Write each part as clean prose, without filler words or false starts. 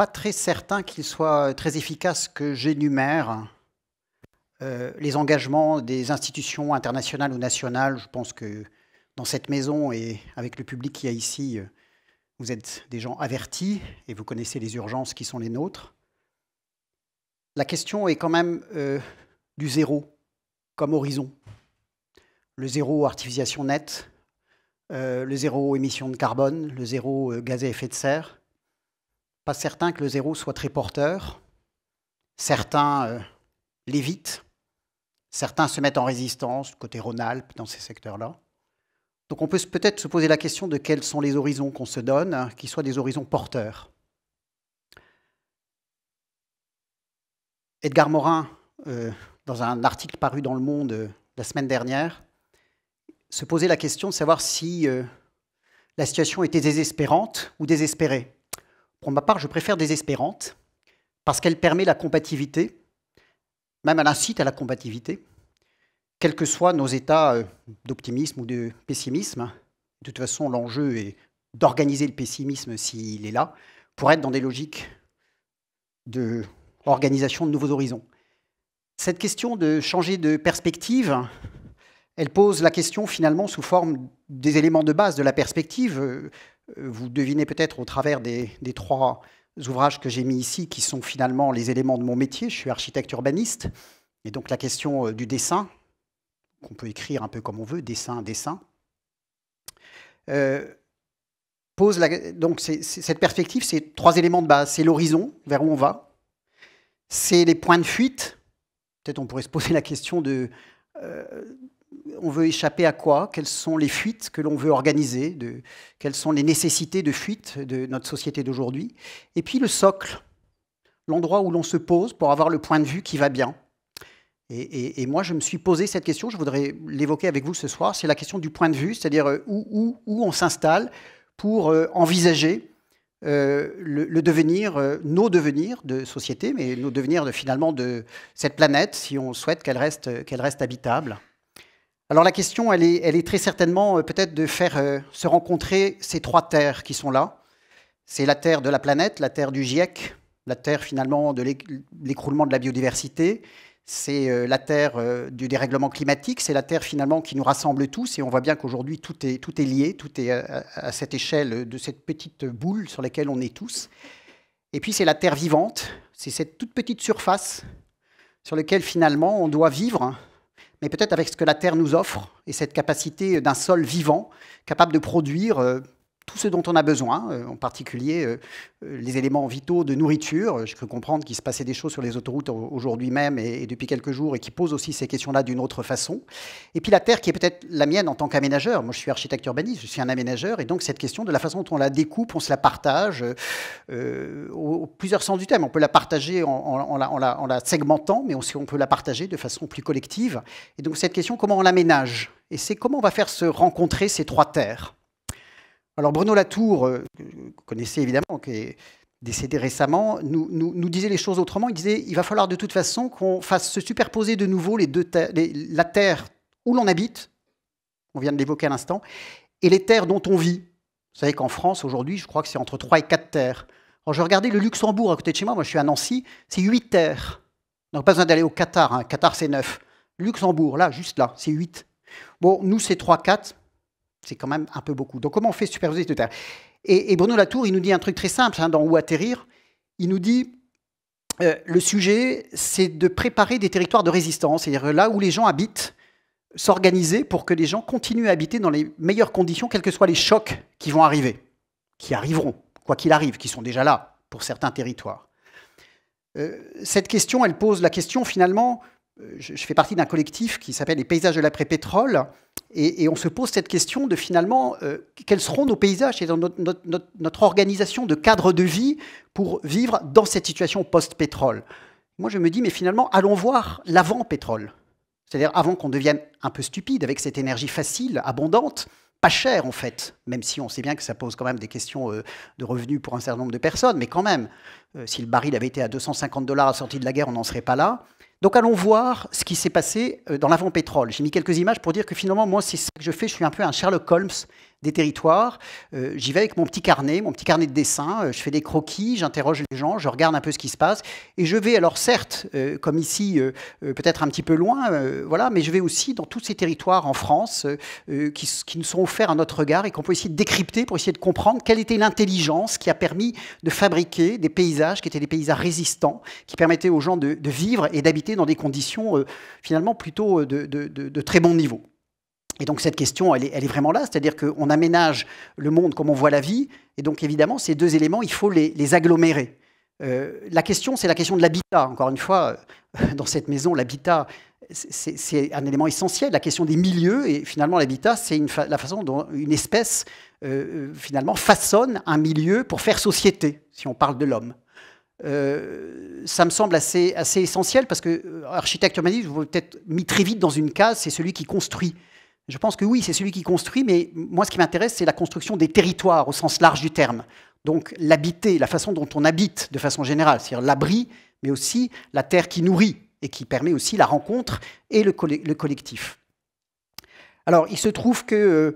pas très certain qu'il soit très efficace que j'énumère les engagements des institutions internationales ou nationales. Je pense que dans cette maison et avec le public qu'il y a ici, vous êtes des gens avertis et vous connaissez les urgences qui sont les nôtres. La question est quand même du zéro comme horizon. Le zéro artificialisation nette, le zéro émission de carbone, le zéro gaz à effet de serre. Pas certain que le zéro soit très porteur. Certains l'évitent. Certains se mettent en résistance, côté Rhône-Alpes, dans ces secteurs-là. Donc on peut peut-être se poser la question de quels sont les horizons qu'on se donne, qui soient des horizons porteurs. Edgar Morin, dans un article paru dans Le Monde la semaine dernière, se posait la question de savoir si la situation était désespérante ou désespérée. Pour ma part, je préfère désespérante, parce qu'elle permet la combativité, même elle incite à la combativité, quels que soient nos états d'optimisme ou de pessimisme. De toute façon, l'enjeu est d'organiser le pessimisme s'il est là, pour être dans des logiques d'organisation de nouveaux horizons. Cette question de changer de perspective, elle pose la question finalement sous forme des éléments de base de la perspective. Vous devinez peut-être au travers des trois ouvrages que j'ai mis ici, qui sont finalement les éléments de mon métier. Je suis architecte urbaniste, et donc la question du dessin, qu'on peut écrire un peu comme on veut, dessin, pose donc cette perspective, c'est trois éléments de base. C'est l'horizon, vers où on va. C'est les points de fuite. Peut-être on pourrait se poser la question de... on veut échapper à quoi? Quelles sont les fuites que l'on veut organiser? Quelles sont les nécessités de fuite de notre société d'aujourd'hui? Et puis le socle, l'endroit où l'on se pose pour avoir le point de vue qui va bien. Et moi, je me suis posé cette question, je voudrais l'évoquer avec vous ce soir, c'est la question du point de vue, c'est-à-dire où on s'installe pour envisager le devenir, nos devenirs de société, mais nos devenirs finalement de cette planète, si on souhaite qu'elle reste habitable. Alors la question, elle est très certainement peut-être de faire se rencontrer ces trois terres qui sont là. C'est la terre de la planète, la terre du GIEC, la terre finalement de l'écroulement de la biodiversité, c'est la terre du dérèglement climatique, c'est la terre finalement qui nous rassemble tous, et on voit bien qu'aujourd'hui tout est lié, tout est à cette échelle de cette petite boule sur laquelle on est tous. Et puis c'est la terre vivante, c'est cette toute petite surface sur laquelle finalement on doit vivre, mais peut-être avec ce que la Terre nous offre, et cette capacité d'un sol vivant, capable de produire tout ce dont on a besoin, en particulier les éléments vitaux de nourriture. Je peux comprendre qu'il se passait des choses sur les autoroutes aujourd'hui même et depuis quelques jours, et qui posent aussi ces questions-là d'une autre façon. Et puis la Terre qui est peut-être la mienne en tant qu'aménageur. Moi, je suis architecte urbaniste, je suis un aménageur, et donc cette question de la façon dont on la découpe, on se la partage, au plusieurs sens du thème. On peut la partager en la segmentant, mais aussi on peut la partager de façon plus collective. Et donc cette question, comment on l'aménage? Et c'est comment on va faire se rencontrer ces trois terres. Alors Bruno Latour, que vous connaissez évidemment, qui est décédé récemment, nous disait les choses autrement. Il disait qu'il va falloir de toute façon qu'on fasse se superposer de nouveau la terre où l'on habite, on vient de l'évoquer à l'instant, et les terres dont on vit. Vous savez qu'en France, aujourd'hui, je crois que c'est entre 3 et 4 terres. Alors je regardais le Luxembourg à côté de chez moi je suis à Nancy, c'est 8 terres. Donc pas besoin d'aller au Qatar, hein. Qatar c'est 9. Luxembourg, là, juste là, c'est 8. Bon, nous c'est 3, 4. C'est quand même un peu beaucoup. Donc, comment on fait superposer cette terre? Et Bruno Latour, il nous dit un truc très simple, hein, dans Où atterrir. Il nous dit, le sujet, c'est de préparer des territoires de résistance, c'est-à-dire là où les gens habitent, s'organiser pour que les gens continuent à habiter dans les meilleures conditions, quels que soient les chocs qui vont arriver, qui arriveront, quoi qu'il arrive, qui sont déjà là pour certains territoires. Cette question, elle pose la question, finalement, je fais partie d'un collectif qui s'appelle les paysages de l'après-pétrole, et on se pose cette question de finalement, quels seront nos paysages et notre organisation de cadre de vie pour vivre dans cette situation post-pétrole. Moi, je me dis, mais finalement, allons voir l'avant-pétrole. C'est-à-dire avant qu'on devienne un peu stupide avec cette énergie facile, abondante, pas chère en fait, même si on sait bien que ça pose quand même des questions de revenus pour un certain nombre de personnes, mais quand même, si le baril avait été à 250 $ à la sortie de la guerre, on n'en serait pas là. Donc allons voir ce qui s'est passé dans l'avant-pétrole. J'ai mis quelques images pour dire que finalement, moi, c'est ça que je fais. Je suis un peu un Sherlock Holmes des territoires, j'y vais avec mon petit carnet de dessin, je fais des croquis, j'interroge les gens, je regarde un peu ce qui se passe, et je vais, alors certes, comme ici, peut-être un petit peu loin, voilà, mais je vais aussi dans tous ces territoires en France qui nous sont offerts à notre regard et qu'on peut essayer de décrypter pour essayer de comprendre quelle était l'intelligence qui a permis de fabriquer des paysages qui étaient des paysages résistants, qui permettaient aux gens de vivre et d'habiter dans des conditions finalement plutôt de très bon niveau. Et donc cette question, elle est vraiment là, c'est-à-dire qu'on aménage le monde comme on voit la vie, et donc évidemment, ces deux éléments, il faut les agglomérer. La question, c'est la question de l'habitat. Encore une fois, dans cette maison, l'habitat, c'est un élément essentiel. La question des milieux, et finalement l'habitat, c'est la façon dont une espèce, finalement, façonne un milieu pour faire société, si on parle de l'homme. Ça me semble assez essentiel, parce que architecte urbaniste, vous avez peut-être mis très vite dans une case, c'est celui qui construit. Je pense que oui, c'est celui qui construit, mais moi, ce qui m'intéresse, c'est la construction des territoires au sens large du terme. Donc, l'habiter, la façon dont on habite de façon générale, c'est-à-dire l'abri, mais aussi la terre qui nourrit et qui permet aussi la rencontre et le collectif. Alors, il se trouve que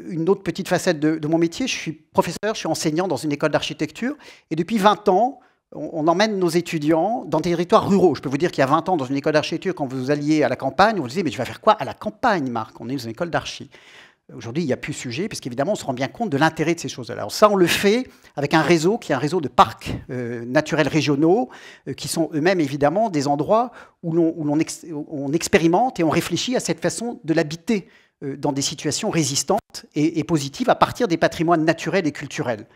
une autre petite facette de mon métier, je suis professeur, je suis enseignant dans une école d'architecture, et depuis 20 ans, on emmène nos étudiants dans des territoires ruraux. Je peux vous dire qu'il y a 20 ans, dans une école d'architecture, quand vous alliez à la campagne, on vous disait « mais tu vas faire quoi à la campagne, Marc ?» On est dans une école d'archi. Aujourd'hui, il n'y a plus de sujet, puisqu'évidemment, on se rend bien compte de l'intérêt de ces choses-là. Alors ça, on le fait avec un réseau qui est un réseau de parcs naturels régionaux, qui sont eux-mêmes, évidemment, des endroits où on expérimente et on réfléchit à cette façon de l'habiter dans des situations résistantes et positives à partir des patrimoines naturels et culturels.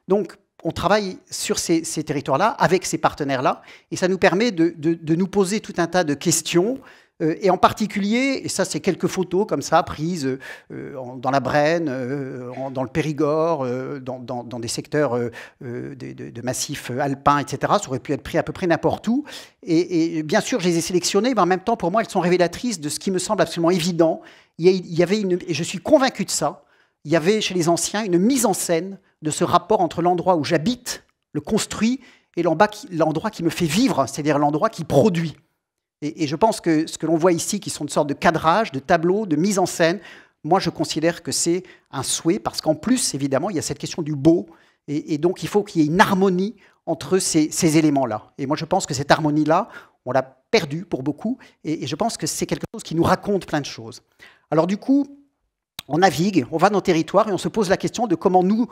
Donc, on travaille sur ces territoires-là, avec ces partenaires-là, et ça nous permet de nous poser tout un tas de questions, et en particulier, et ça c'est quelques photos comme ça, prises dans la Brenne, dans le Périgord, dans des secteurs de massifs alpins, etc. Ça aurait pu être pris à peu près n'importe où, et bien sûr je les ai sélectionnées, mais en même temps pour moi elles sont révélatrices de ce qui me semble absolument évident. Il y avait et je suis convaincu de ça, il y avait chez les anciens une mise en scène de ce rapport entre l'endroit où j'habite, le construit, et l'endroit qui me fait vivre, c'est-à-dire l'endroit qui produit. Et je pense que ce que l'on voit ici, qui sont une sorte de cadrage, de tableau, de mise en scène, moi je considère que c'est un souhait, parce qu'en plus, évidemment, il y a cette question du beau, et donc il faut qu'il y ait une harmonie entre ces éléments-là. Et moi je pense que cette harmonie-là, on l'a perdue pour beaucoup, et je pense que c'est quelque chose qui nous raconte plein de choses. Alors du coup, on navigue, on va dans le territoire, et on se pose la question de comment nous,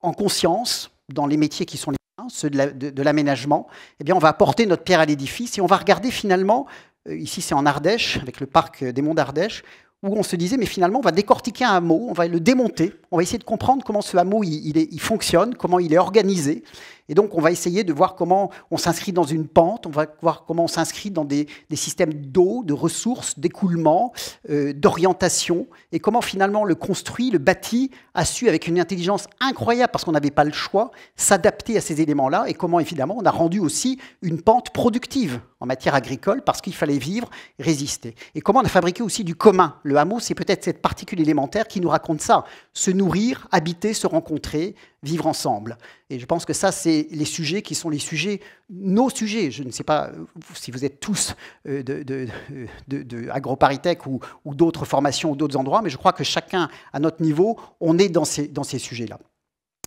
en conscience, dans les métiers qui sont les miens, ceux de l'aménagement, eh bien, on va apporter notre pierre à l'édifice et on va regarder finalement, ici c'est en Ardèche, avec le parc des Monts d'Ardèche, où on se disait, mais finalement, on va décortiquer un hameau, on va le démonter, on va essayer de comprendre comment ce hameau il fonctionne, comment il est organisé. Et donc, on va essayer de voir comment on s'inscrit dans une pente, on va voir comment on s'inscrit dans des systèmes d'eau, de ressources, d'écoulement, d'orientation, et comment finalement le construit, le bâti, a su, avec une intelligence incroyable, parce qu'on n'avait pas le choix, s'adapter à ces éléments-là, et comment, évidemment, on a rendu aussi une pente productive en matière agricole, parce qu'il fallait vivre, résister. Et comment on a fabriqué aussi du commun. Le hameau, c'est peut-être cette particule élémentaire qui nous raconte ça. Se nourrir, habiter, se rencontrer, vivre ensemble. Et je pense que ça, c'est les sujets qui sont les sujets, nos sujets. Je ne sais pas si vous êtes tous AgroParisTech ou d'autres formations ou d'autres endroits, mais je crois que chacun, à notre niveau, on est dans ces sujets-là.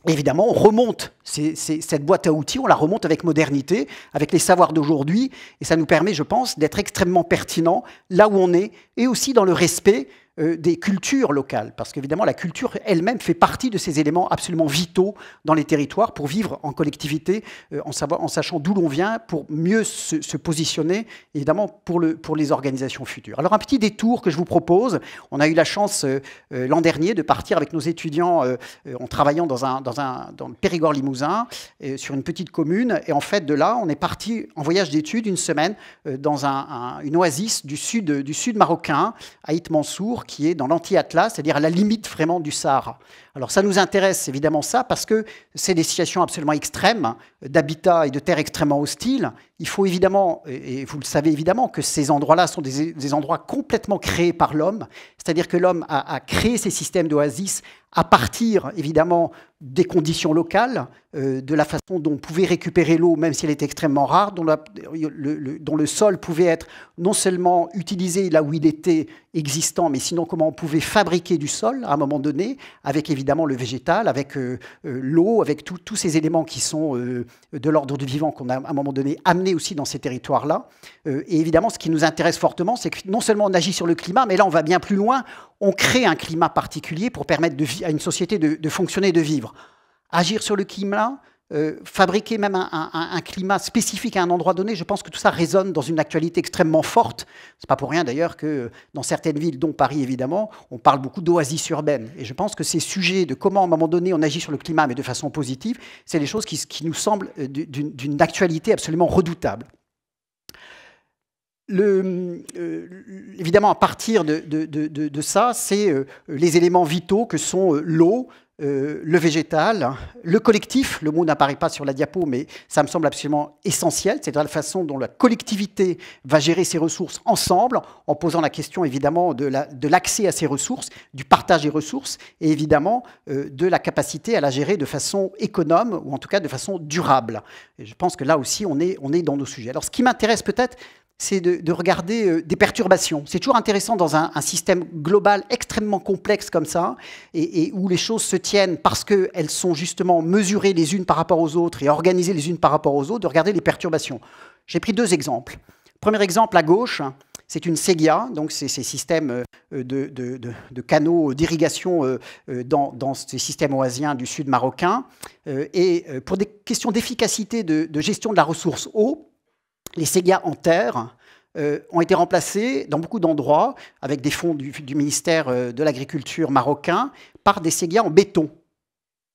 Évidemment, on remonte cette boîte à outils, on la remonte avec modernité, avec les savoirs d'aujourd'hui, et ça nous permet, je pense, d'être extrêmement pertinent là où on est, et aussi dans le respect des cultures locales, parce qu'évidemment, la culture elle-même fait partie de ces éléments absolument vitaux dans les territoires pour vivre en collectivité, en sachant d'où l'on vient, pour mieux se positionner, évidemment, pour les organisations futures. Alors, un petit détour que je vous propose. On a eu la chance l'an dernier de partir avec nos étudiants en travaillant dans le Périgord limousin, sur une petite commune, et en fait, de là, on est parti en voyage d'études une semaine dans une oasis du sud marocain, Aït Mansour, qui est dans l'anti-Atlas, c'est-à-dire à la limite vraiment du Sahara. Alors ça nous intéresse évidemment ça, parce que c'est des situations absolument extrêmes, d'habitat et de terres extrêmement hostiles. Il faut évidemment, et vous le savez évidemment, que ces endroits-là sont des endroits complètement créés par l'homme, c'est-à-dire que l'homme a créé ces systèmes d'oasis à partir, évidemment, des conditions locales, de la façon dont on pouvait récupérer l'eau, même si elle était extrêmement rare, dont le sol pouvait être non seulement utilisé là où il était existant, mais sinon comment on pouvait fabriquer du sol à un moment donné, avec évidemment le végétal, avec l'eau, avec tous ces éléments qui sont de l'ordre du vivant qu'on a à un moment donné amené aussi dans ces territoires-là. Et évidemment, ce qui nous intéresse fortement, c'est que non seulement on agit sur le climat, mais là on va bien plus loin, on crée un climat particulier pour permettre à une société de fonctionner et de vivre. Agir sur le climat, fabriquer même un climat spécifique à un endroit donné, je pense que tout ça résonne dans une actualité extrêmement forte. Ce n'est pas pour rien d'ailleurs que dans certaines villes, dont Paris évidemment, on parle beaucoup d'oasis urbaines. Et je pense que ces sujets de comment à un moment donné on agit sur le climat, mais de façon positive, c'est des choses qui nous semblent d'une actualité absolument redoutable. Évidemment, à partir de ça, c'est les éléments vitaux que sont l'eau, le végétal, le collectif. Le mot n'apparaît pas sur la diapo, mais ça me semble absolument essentiel. C'est la façon dont la collectivité va gérer ses ressources ensemble, en posant la question évidemment de l'accès à ces ressources, du partage des ressources, et évidemment de la capacité à la gérer de façon économe, ou en tout cas de façon durable. Et je pense que là aussi, on est dans nos sujets. Alors, ce qui m'intéresse peut-être, c'est de regarder des perturbations. C'est toujours intéressant dans un système global extrêmement complexe comme ça, et où les choses se tiennent parce qu'elles sont justement mesurées les unes par rapport aux autres et organisées les unes par rapport aux autres, de regarder les perturbations. J'ai pris 2 exemples. Premier exemple à gauche, c'est une séguia, donc c'est ces systèmes de canaux d'irrigation dans ces systèmes oasiens du sud marocain. Et pour des questions d'efficacité de gestion de la ressource eau, les séguias en terre ont été remplacés dans beaucoup d'endroits, avec des fonds du ministère de l'Agriculture marocain, par des séguias en béton.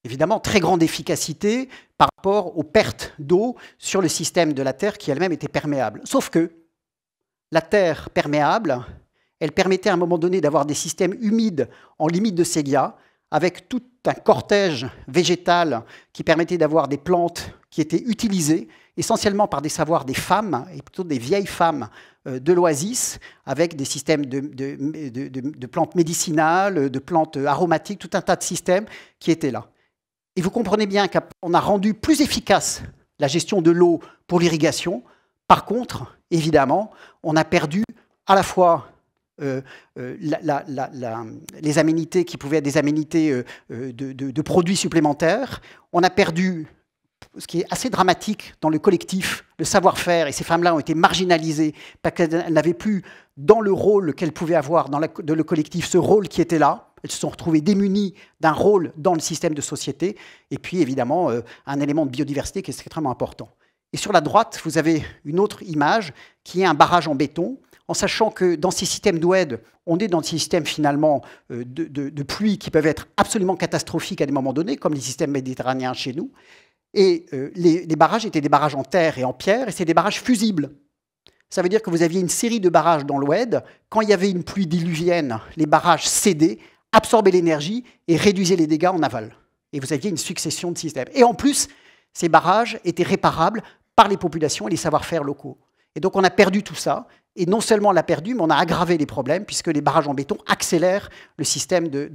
Évidemment, très grande efficacité par rapport aux pertes d'eau sur le système de la terre qui elle-même était perméable. Sauf que la terre perméable, elle permettait à un moment donné d'avoir des systèmes humides en limite de séguias, avec tout un cortège végétal qui permettait d'avoir des plantes qui étaient utilisées essentiellement par des savoirs des femmes, et plutôt des vieilles femmes de l'oasis, avec des systèmes de plantes médicinales, de plantes aromatiques, tout un tas de systèmes qui étaient là. Et vous comprenez bien qu'on a rendu plus efficace la gestion de l'eau pour l'irrigation. Par contre, évidemment, on a perdu à la fois les aménités qui pouvaient être des aménités de produits supplémentaires. On a perdu, ce qui est assez dramatique dans le collectif, le savoir-faire, et ces femmes-là ont été marginalisées parce qu'elles n'avaient plus, dans le rôle qu'elles pouvaient avoir dans le collectif, ce rôle qui était là. Elles se sont retrouvées démunies d'un rôle dans le système de société. Et puis, évidemment, un élément de biodiversité qui est extrêmement important. Et sur la droite, vous avez une autre image qui est un barrage en béton, en sachant que dans ces systèmes d'oued, on est dans des systèmes finalement de pluie qui peuvent être absolument catastrophiques à des moments donnés, comme les systèmes méditerranéens chez nous. Et les barrages étaient des barrages en terre et en pierre, et c'est des barrages fusibles. Ça veut dire que vous aviez une série de barrages dans l'oued. Quand il y avait une pluie diluvienne, les barrages cédaient, absorbaient l'énergie et réduisaient les dégâts en aval. Et vous aviez une succession de systèmes. Et en plus, ces barrages étaient réparables par les populations et les savoir-faire locaux. Et donc on a perdu tout ça. Et non seulement on l'a perdu, mais on a aggravé les problèmes, puisque les barrages en béton accélèrent le système de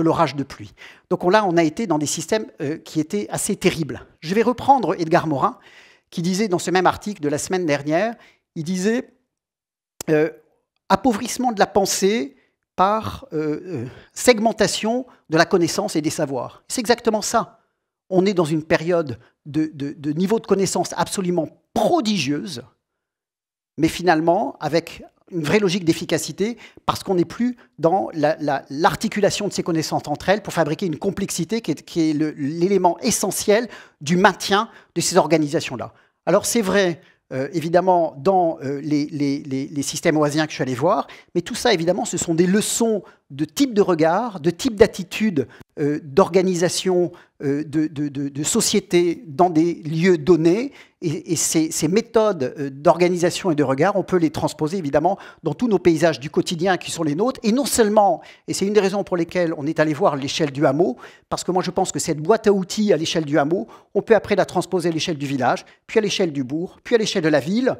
l'orage de pluie. Donc là, on a été dans des systèmes qui étaient assez terribles. Je vais reprendre Edgar Morin, qui disait dans ce même article de la semaine dernière, il disait appauvrissement de la pensée par segmentation de la connaissance et des savoirs. C'est exactement ça. On est dans une période de niveau de connaissance absolument prodigieuse, mais finalement avec une vraie logique d'efficacité, parce qu'on n'est plus dans l'articulation de ces connaissances entre elles pour fabriquer une complexité qui est l'élément essentiel du maintien de ces organisations-là. Alors c'est vrai, évidemment, dans les systèmes oasiens que je suis allé voir, mais tout ça, évidemment, ce sont des leçons de type de regard, de type d'attitude, d'organisation, de société dans des lieux donnés. Et ces méthodes d'organisation et de regard, on peut les transposer évidemment dans tous nos paysages du quotidien qui sont les nôtres. Et non seulement, et c'est une des raisons pour lesquelles on est allé voir l'échelle du hameau, parce que moi je pense que cette boîte à outils à l'échelle du hameau, on peut après la transposer à l'échelle du village, puis à l'échelle du bourg, puis à l'échelle de la ville.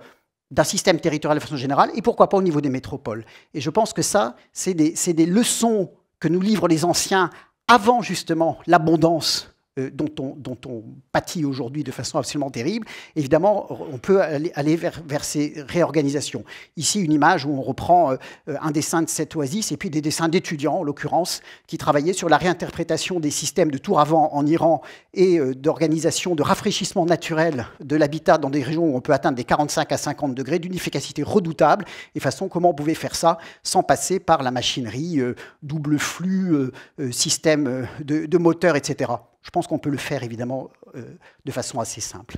d'un système territorial de façon générale, et pourquoi pas au niveau des métropoles. Et je pense que ça, c'est des leçons que nous livrent les anciens avant justement l'abondance dont on pâtit aujourd'hui de façon absolument terrible. Évidemment, on peut aller vers ces réorganisations. Ici, une image où on reprend un dessin de cette oasis et puis des dessins d'étudiants, en l'occurrence, qui travaillaient sur la réinterprétation des systèmes de tour avant en Iran et d'organisation de rafraîchissement naturel de l'habitat dans des régions où on peut atteindre des 45 à 50 degrés d'une efficacité redoutable, et façon comment on pouvait faire ça sans passer par la machinerie, double flux, système de moteur, etc. Je pense qu'on peut le faire, évidemment, de façon assez simple.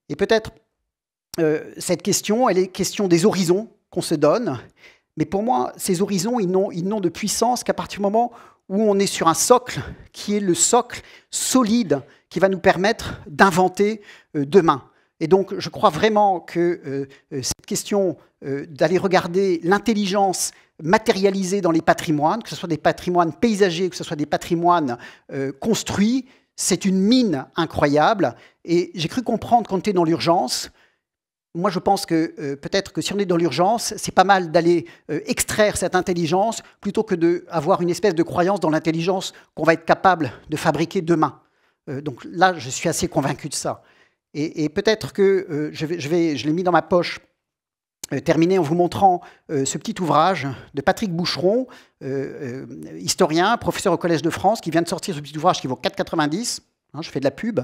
Et peut-être, cette question, elle est question des horizons qu'on se donne. Mais pour moi, ces horizons, ils n'ont de puissance qu'à partir du moment où on est sur un socle qui est le socle solide qui va nous permettre d'inventer demain. Et donc, je crois vraiment que cette question d'aller regarder l'intelligence matérialisée dans les patrimoines, que ce soit des patrimoines paysagers, que ce soit des patrimoines construits, c'est une mine incroyable. Et j'ai cru comprendre qu'on était dans l'urgence. Moi, je pense que peut-être que si on est dans l'urgence, c'est pas mal d'aller extraire cette intelligence plutôt que d'avoir une espèce de croyance dans l'intelligence qu'on va être capable de fabriquer demain. Donc là, je suis assez convaincu de ça. Et peut-être que je l'ai mis dans ma poche, terminer en vous montrant ce petit ouvrage de Patrick Boucheron, historien, professeur au Collège de France, qui vient de sortir ce petit ouvrage qui vaut 4,90 €, hein, je fais de la pub,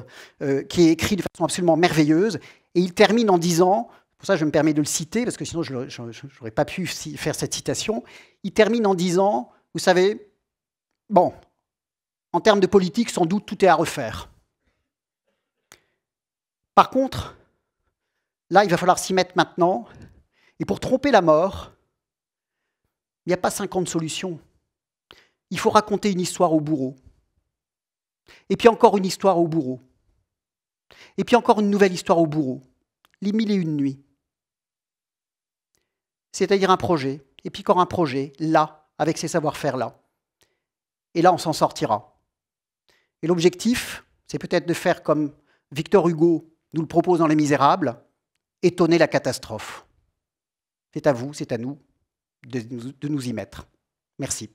qui est écrit de façon absolument merveilleuse. Et il termine en disant, pour ça je me permets de le citer, parce que sinon je n'aurais pas pu faire cette citation, il termine en disant, vous savez, bon, en termes de politique, sans doute tout est à refaire. Par contre, là, il va falloir s'y mettre maintenant. Et pour tromper la mort, il n'y a pas 50 solutions. Il faut raconter une histoire au bourreau. Et puis encore une histoire au bourreau. Et puis encore une nouvelle histoire au bourreau. Les 1001 nuits. C'est-à-dire un projet, et puis encore un projet, là, avec ces savoir-faire-là. Et là, on s'en sortira. Et l'objectif, c'est peut-être de faire comme Victor Hugo nous le propose dans Les Misérables, étonner la catastrophe. C'est à vous, c'est à nous de nous y mettre. Merci.